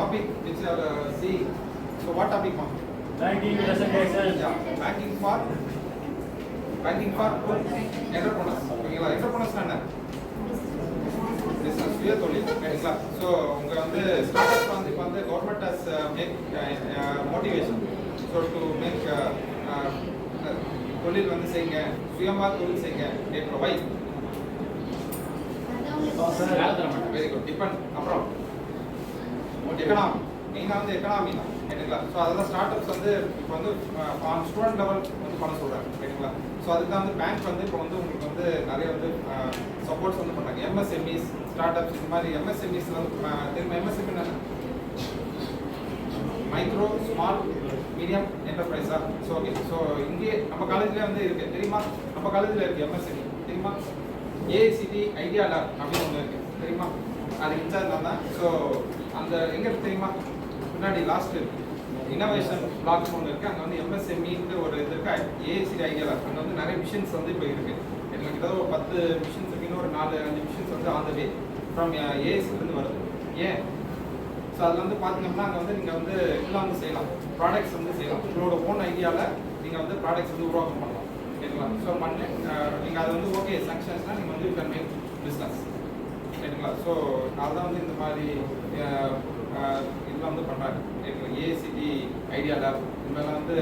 topic which you see. So what topic, ma'am? Banking presentation. Yeah, banking for entrepreneurs. ஓகேங்களா? entrepreneurs என்ன? business சுய தொழில். ஓகேங்களா? So உங்க வந்து ஸ்டார்ட்அப்ஸ் வந்து இப்போ வந்து government has make motivation so to make தொழில் வந்து செய்யுங்க, சுயமா தொழில் செய்யுங்க. they provide. Very good. Depend. அப்புறம் எக்கனாமி மெயினாக வந்து எக்கனாமி தான். ஓகேங்களா? ஸோ அதெல்லாம் ஸ்டார்ட் அப்ஸ் வந்து இப்போ வந்து ஸ்டூடெண்ட் லெவல் வந்து பண்ண சொல்கிறாங்க. ஓகேங்களா? ஸோ அதுக்கு தான் வந்து பேங்க் வந்து இப்போ வந்து உங்களுக்கு வந்து நிறைய வந்து சப்போர்ட்ஸ் வந்து பண்ணாங்க. எம்எஸ்எம்இஸ் ஸ்டார்ட் அப்ஸ் இந்த மாதிரி எம்எஸ்எம்இஸ் வந்து திரும்ப எம்எஸ்எம்இ மைக்ரோ ஸ்மால் மீடியம் என்டர்பிரைஸா. So okay. ஸோ இங்கே நம்ம காலேஜ்லேயே வந்து இருக்குது தெரியுமா? நம்ம காலேஜில் இருக்குது எம்எஸ்எம்இ தெரியுமா? ஏஐசிடி ஐடியா லேப் அப்படின்னு ஒன்று இருக்குது தெரியுமா? அது இன்சார்ஜ் தான். ஸோ அந்த எங்கே இருக்குது தெரியுமா? முன்னாடி லாஸ்ட் இன்னோவேஷன் பிளாக்ஸ் ஒன்று இருக்குது. அங்கே வந்து எம்எஸ்எம்இன்ட்டு ஒரு இது இருக்குது. ஏஐசிடி ஐடியா லேப் அங்கே வந்து நிறைய மிஷின்ஸ் வந்து இப்போ இருக்குது. எனக்கு கிட்ட ஒரு 10 மிஷின்ஸ் இருக்குது. இன்னொரு 4-5 மிஷின்ஸ் வந்து ஆன் த வே ஃப்ரம் ஏஐசிலேருந்து வருது. ஏன்? ஸோ அதில் வந்து பார்த்தீங்கன்னா அங்கே வந்து நீங்கள் வந்து இதெல்லாம் வந்து செய்யலாம், ப்ராடக்ட்ஸ் வந்து செய்யலாம். உங்களோட ஓன் ஐடியாவில் நீங்கள் வந்து ப்ராடக்ட்ஸ் வந்து உருவாக்கம் பண்ணலாம். ஓகேங்களா? ஸோ பண்ணு நீங்கள் அது வந்து ஓகே சங்ஷன்ஸ்னால் நீங்கள் வந்து யூ கேன் மேக் பிஸ்னஸ். ஓகேங்களா? ஸோ அதுதான் வந்து இந்த மாதிரி இதெல்லாம் வந்து பண்ணுறாங்க. ஏஐசிடி ஐடியா லேப் இந்த மாதிரிலாம் வந்து